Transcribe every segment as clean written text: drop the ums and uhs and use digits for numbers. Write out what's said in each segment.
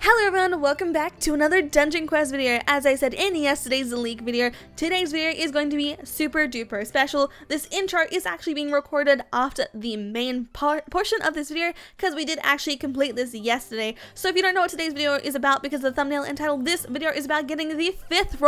Hello everyone, welcome back to another Dungeon Quest video. As I said in yesterday's leak video, today's video is going to be super duper special. This intro is actually being recorded after the main portion of this video because we did actually complete this yesterday. So if you don't know what today's video is about because of the thumbnail entitled, this video is about getting the 5th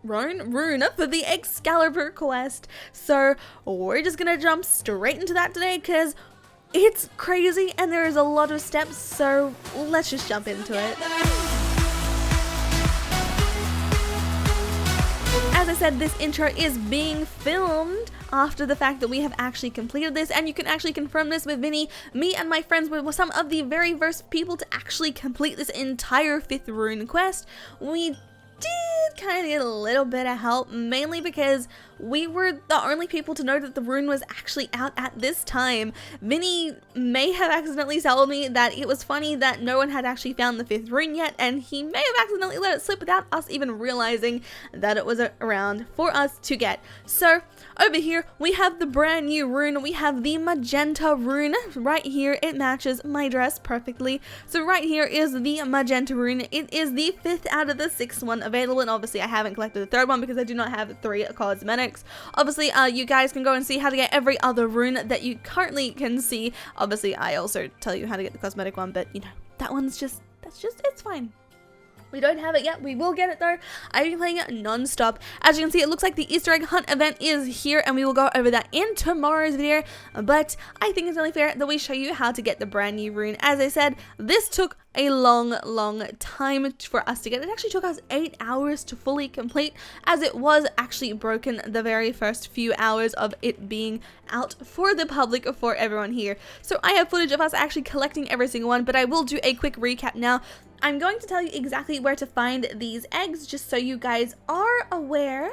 rune for the Excalibur quest. So we're just gonna jump straight into that today because it's crazy and there is a lot of steps, so let's just jump into it. As I said, this intro is being filmed after the fact that we have actually completed this, and you can actually confirm this with Vinny. Me and my friends were some of the very first people to actually complete this entire 5th rune quest. We did kind of get a little bit of help, mainly because we were the only people to know that the rune was actually out at this time. Vinny may have accidentally told me that it was funny that no one had actually found the 5th rune yet, and he may have accidentally let it slip without us even realizing that it was around for us to get. So over here we have the brand new rune. We have the magenta rune right here. It matches my dress perfectly. So right here is the magenta rune. It is the 5th out of the 6th one available, and obviously I haven't collected the 3rd one because I do not have 3 cosmetics. Obviously, you guys can go and see how to get every other rune that you currently can see. Obviously, I also tell you how to get the cosmetic one, but you know, that one's just, it's fine. We don't have it yet. We will get it though. I've been playing it non-stop. As you can see, it looks like the Easter egg hunt event is here, and we will go over that in tomorrow's video. But I think it's only fair that we show you how to get the brand new rune. As I said, this took a long time for us to get. It actually took us 8 hours to fully complete, as it was actually broken the very first few hours of it being out for the public, for everyone here. So I have footage of us actually collecting every single one, but I will do a quick recap now. I'm going to tell you exactly where to find these eggs, just so you guys are aware.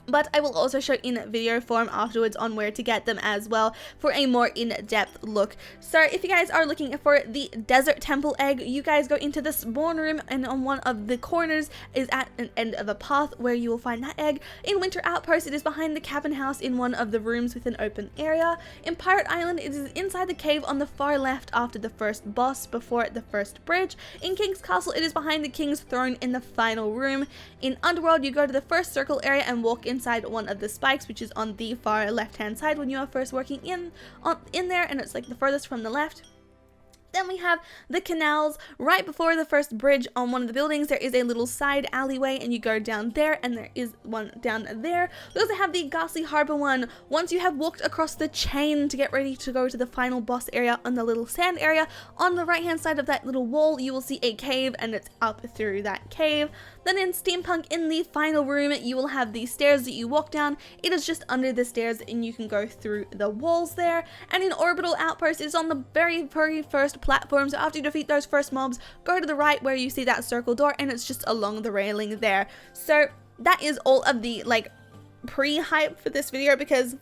But I will also show in video form afterwards on where to get them as well for a more in-depth look. So if you guys are looking for the desert temple egg, you guys go into the spawn room, and on one of the corners is at an end of a path where you will find that egg. In Winter Outpost, it is behind the cabin house in one of the rooms with an open area. In Pirate Island, it is inside the cave on the far left after the first boss before the first bridge. In King's Castle, it is behind the King's throne in the final room. In Underworld, you go to the first circle area and walk inside one of the spikes, which is on the far left hand side when you are first working in there, and it's like the furthest from the left. Then we have the canals right before the first bridge. On one of the buildings there is a little side alleyway, and you go down there, and there is one down there. We also have the Ghastly Harbor one. Once you have walked across the chain to get ready to go to the final boss area on the little sand area, on the right hand side of that little wall you will see a cave, and it's up through that cave. Then in Steampunk, in the final room, you will have the stairs that you walk down. It is just under the stairs, and you can go through the walls there. And in Orbital Outpost, it is on the very first platform. So after you defeat those first mobs, go to the right where you see that circle door, and it's just along the railing there. So that is all of the like pre-hype for this video, because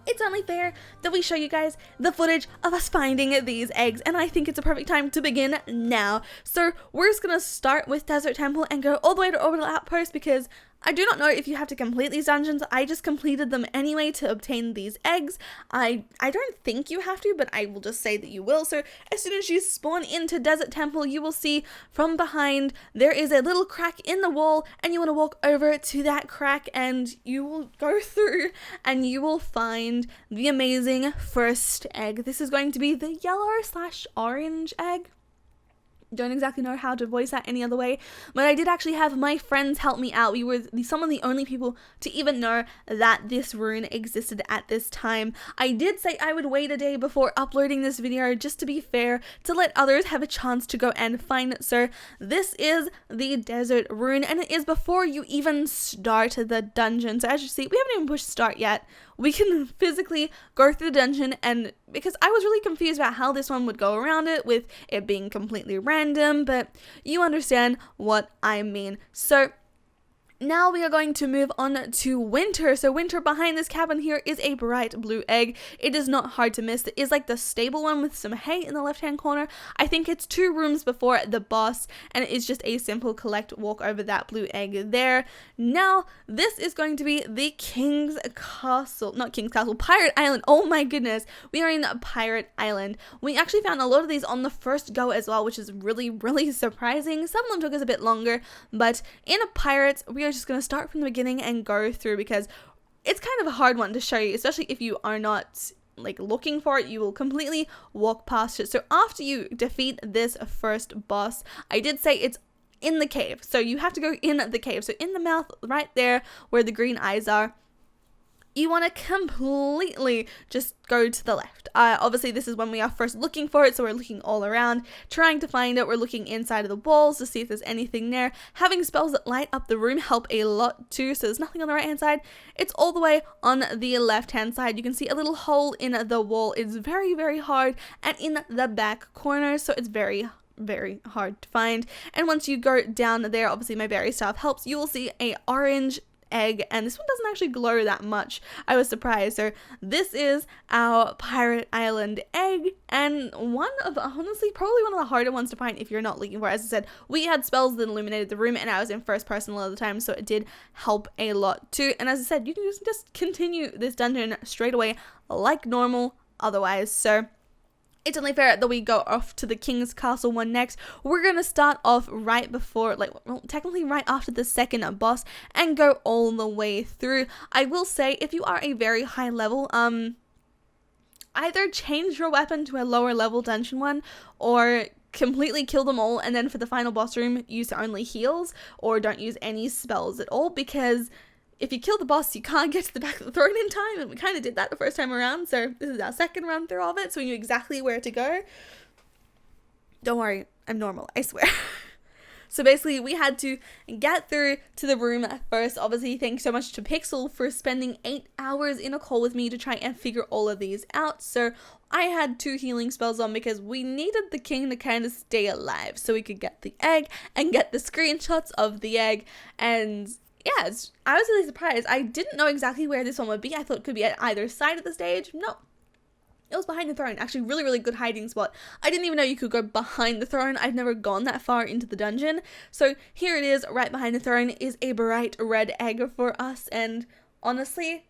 it's only fair that we show you guys the footage of us finding these eggs, and I think it's a perfect time to begin now. So we're just gonna start with Desert Temple and go all the way to Orbital Outpost, because I do not know if you have to complete these dungeons. I just completed them anyway to obtain these eggs. I don't think you have to, but I will just say that you will. So as soon as you spawn into Desert Temple, you will see from behind there is a little crack in the wall, and you want to walk over to that crack, and you will go through and you will find the amazing first egg. This is going to be the yellow/orange egg. Don't exactly know how to voice that any other way, but I did actually have my friends help me out. We were some of the only people to even know that this rune existed at this time. I did say I would wait a day before uploading this video, just to be fair, to let others have a chance to go and find it. So this is the desert rune, and it is before you even start the dungeon. So as you see, we haven't even pushed start yet. We can physically go through the dungeon, and because I was really confused about how this one would go around it with it being completely random, but you understand what I mean. So Now we are going to move on to winter. So winter, behind this cabin here is a bright blue egg. It is not hard to miss. It is like the stable one with some hay in the left hand corner. I think it's 2 rooms before the boss, and it is just a simple collect, walk over that blue egg there. Now this is going to be the King's Castle, not King's Castle, Pirate Island. Oh my goodness, we are in Pirate Island. We actually found a lot of these on the first go as well, which is really surprising. Some of them took us a bit longer, but in a Pirates, we are just going to start from the beginning and go through, because it's kind of a hard one to show you, especially if you are not like looking for it. You will completely walk past it. So after you defeat this first boss, I did say it's in the cave, so you have to go in the cave. So in the mouth right there where the green eyes are, you want to completely just go to the left. Obviously this is when we are first looking for it, so we're looking all around trying to find it. We're looking inside of the walls to see if there's anything there. Having spells that light up the room help a lot too. So there's nothing on the right hand side, it's all the way on the left hand side. You can see a little hole in the wall. It's very hard, and in the back corner, so it's very hard to find. And once you go down there, obviously my berry staff helps, you will see a orange egg, and this one doesn't actually glow that much. I was surprised. So this is our Pirate Island egg, and one of, honestly, probably one of the harder ones to find if you're not looking for it. As I said, we had spells that illuminated the room, and I was in first person a lot of the time, so it did help a lot too. And as I said, you can just continue this dungeon straight away like normal otherwise. So it's only fair that we go off to the King's Castle one next. We're going to start off right before, technically right after the second boss, and go all the way through. I will say, if you are a very high level, either change your weapon to a lower level dungeon one, or completely kill them all, and then for the final boss room, use only heals, or don't use any spells at all, because if you kill the boss, you can't get to the back of the throne in time, and we kind of did that the first time around, so this is our second run through of it, so we knew exactly where to go. Don't worry, I'm normal, I swear. So basically, we had to get through to the room at first. Obviously, thanks so much to Pixel for spending 8 hours in a call with me to try and figure all of these out. So I had 2 healing spells on because we needed the king to kind of stay alive so we could get the egg and get the screenshots of the egg. And yeah, I was really surprised. I didn't know exactly where this one would be. I thought it could be at either side of the stage. No, it was behind the throne. Actually, really good hiding spot. I didn't even know you could go behind the throne. I've never gone that far into the dungeon. So here it is, right behind the throne is a bright red egg for us. And honestly,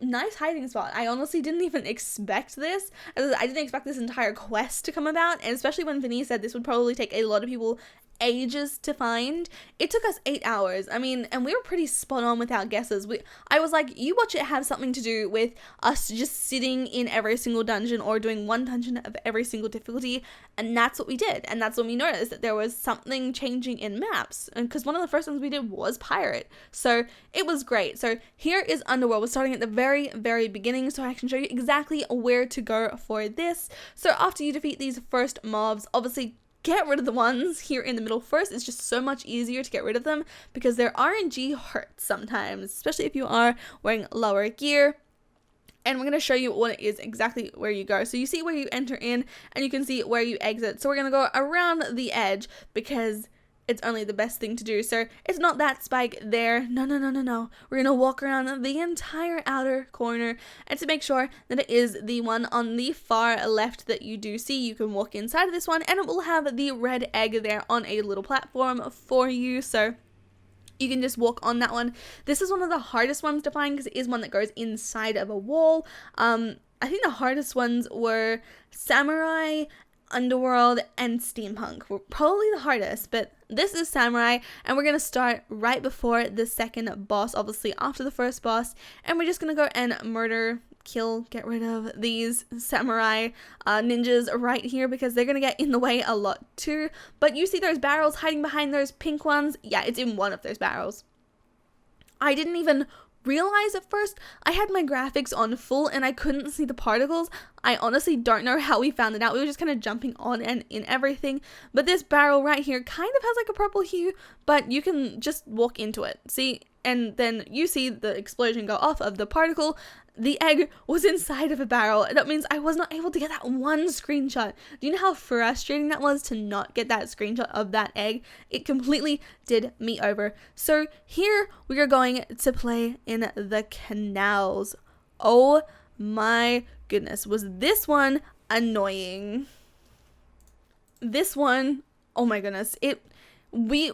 nice hiding spot. I honestly didn't even expect this. I didn't expect this entire quest to come about. And especially when Vinny said this would probably take a lot of people ages to find. It took us 8 hours. I mean, and we were pretty spot on with our guesses. I was like, you watch it have something to do with us just sitting in every single dungeon or doing one dungeon of every single difficulty, and that's what we did. And that's when we noticed that there was something changing in maps, and because one of the first ones we did was pirate, so it was great. So here is Underworld. We're starting at the very beginning, so I can show you exactly where to go for this. So after you defeat these first mobs, obviously get rid of the ones here in the middle first. It's just so much easier to get rid of them because their RNG hurts sometimes, especially if you are wearing lower gear. And we're going to show you what it is exactly where you go. So you see where you enter in, and you can see where you exit. So we're going to go around the edge because it's only the best thing to do. So it's not that spike there. No. We're going to walk around the entire outer corner, and to make sure that it is the one on the far left that you do see, you can walk inside of this one, and it will have the red egg there on a little platform for you. So you can just walk on that one. This is one of the hardest ones to find because it is one that goes inside of a wall. I think the hardest ones were Samurai, Underworld, and Steampunk were probably the hardest, but this is Samurai, and we're gonna start right before the second boss, obviously after the first boss, and we're just gonna go and murder, kill, get rid of these samurai ninjas right here because they're gonna get in the way a lot too. But you see those barrels hiding behind those pink ones? Yeah, it's in one of those barrels. I didn't even realize at first. I had my graphics on full and I couldn't see the particles. I honestly don't know how we found it out. We were just kind of jumping on and in everything. But this barrel right here kind of has like a purple hue, but you can just walk into it. See, and then you see the explosion go off of the particle. The egg was inside of a barrel. That means I was not able to get that one screenshot. Do you know how frustrating that was to not get that screenshot of that egg? It completely did me over. So here we are going to play in the canals. Oh my goodness, was this one annoying. This one, oh my goodness, we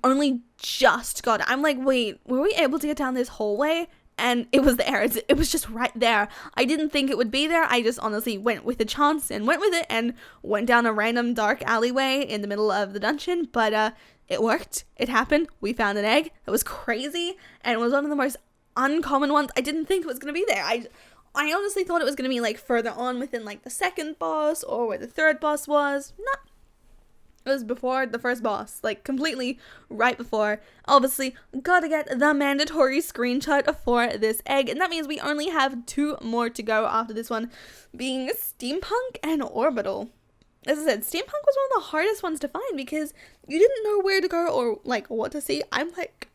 only just got it. I'm like, wait, were we able to get down this hallway? And it was there. It was just right there. I didn't think it would be there. I just honestly went with the chance and went with it and went down a random dark alleyway in the middle of the dungeon. But it worked. It happened. We found an egg. It was crazy. And it was one of the most uncommon ones. I didn't think it was going to be there. I honestly thought it was going to be like further on within like the second boss or where the third boss was. No. It was before the first boss, like completely right before. Obviously, gotta get the mandatory screenshot for this egg, and that means we only have 2 more to go after this one, being steampunk and orbital. As I said, steampunk was one of the hardest ones to find because you didn't know where to go or like what to see. I'm like,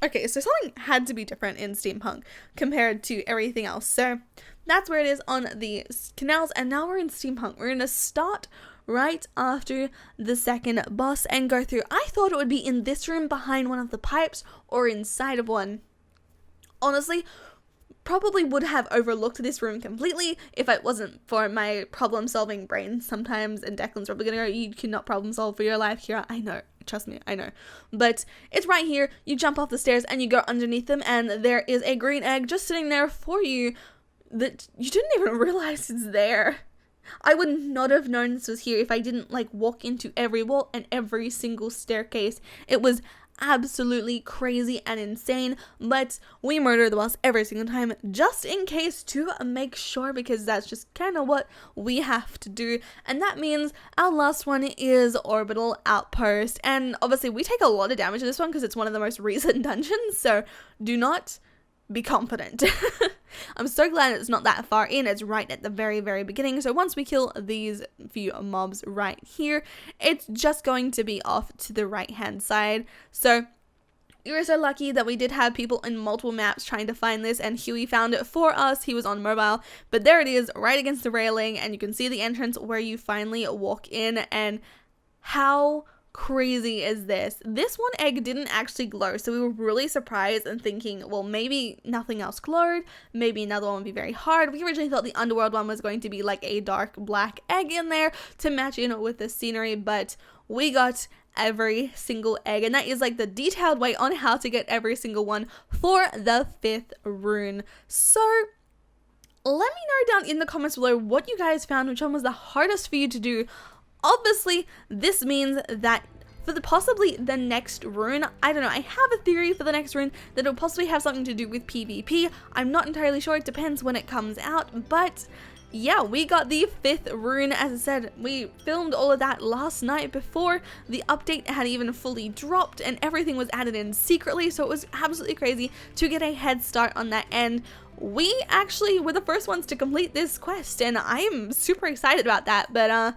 okay, so something had to be different in steampunk compared to everything else. So that's where it is on the canals, and now we're in steampunk. We're gonna start right after the second boss and go through. I thought it would be in this room behind one of the pipes or inside of one. Honestly, probably would have overlooked this room completely if it wasn't for my problem solving brain sometimes, and Declan's probably gonna go, you cannot problem solve for your life, Kira. I know, trust me, I know. But it's right here. You jump off the stairs and you go underneath them, and there is a green egg just sitting there for you that you didn't even realize it's there. I would not have known this was here if I didn't like walk into every wall and every single staircase. It was absolutely crazy and insane, but we murder the boss every single time just in case to make sure, because that's just kind of what we have to do. And that means our last one is orbital outpost, and obviously we take a lot of damage in this one because it's one of the most recent dungeons, so do not be confident. I'm so glad it's not that far in. It's right at the very, very beginning. So once we kill these few mobs right here, it's just going to be off to the right hand side. So we were so lucky that we did have people in multiple maps trying to find this, and Huey found it for us. He was on mobile, but there it is right against the railing, and you can see the entrance where you finally walk in. And how crazy is this? This one egg didn't actually glow, so we were really surprised and thinking, well, maybe nothing else glowed, maybe another one would be very hard. We originally thought the underworld one was going to be like a dark black egg in there to match in with the scenery, but we got every single egg, and that is like the detailed way on how to get every single one for the 5th rune. So let me know down in the comments below what you guys found, which one was the hardest for you to do. Obviously, this means that for possibly the next rune, I don't know, I have a theory for the next rune that it'll possibly have something to do with PvP. I'm not entirely sure, it depends when it comes out, but yeah, we got the 5th rune. As I said, we filmed all of that last night before the update had even fully dropped, and everything was added in secretly, so it was absolutely crazy to get a head start on that end. We actually were the first ones to complete this quest, and I am super excited about that, but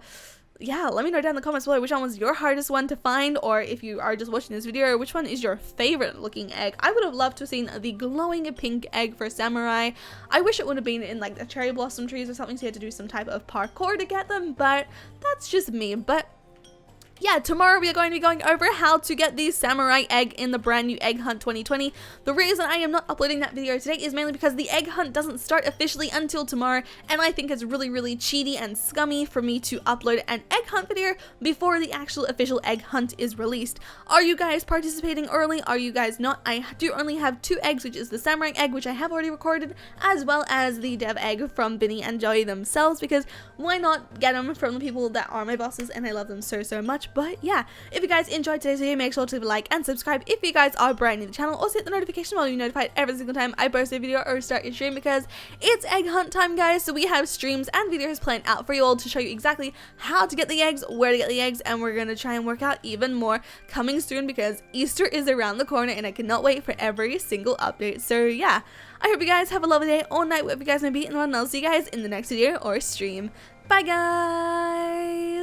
yeah, let me know down in the comments below which one was your hardest one to find, or if you are just watching this video, which one is your favorite looking egg. I would have loved to have seen the glowing pink egg for Samurai. I wish it would have been in like the cherry blossom trees or something, so you had to do some type of parkour to get them, but that's just me. But yeah, tomorrow we are going to be going over how to get the samurai egg in the brand new Egg Hunt 2020. The reason I am not uploading that video today is mainly because the egg hunt doesn't start officially until tomorrow, and I think it's really, really cheaty and scummy for me to upload an egg hunt video before the actual official egg hunt is released. Are you guys participating early? Are you guys not? I do only have 2 eggs, which is the samurai egg, which I have already recorded, as well as the dev egg from Vinny and Joey themselves, because why not get them from the people that are my bosses, and I love them so, so much. But yeah, if you guys enjoyed today's video, make sure to leave a like and subscribe if you guys are brand new to the channel. Also hit the notification bell to be notified every single time I post a video or start a stream, because it's egg hunt time, guys. So we have streams and videos planned out for you all to show you exactly how to get the eggs, where to get the eggs, and we're going to try and work out even more coming soon, because Easter is around the corner and I cannot wait for every single update. So yeah, I hope you guys have a lovely day or night, wherever you guys may be, and I'll see you guys in the next video or stream. Bye guys!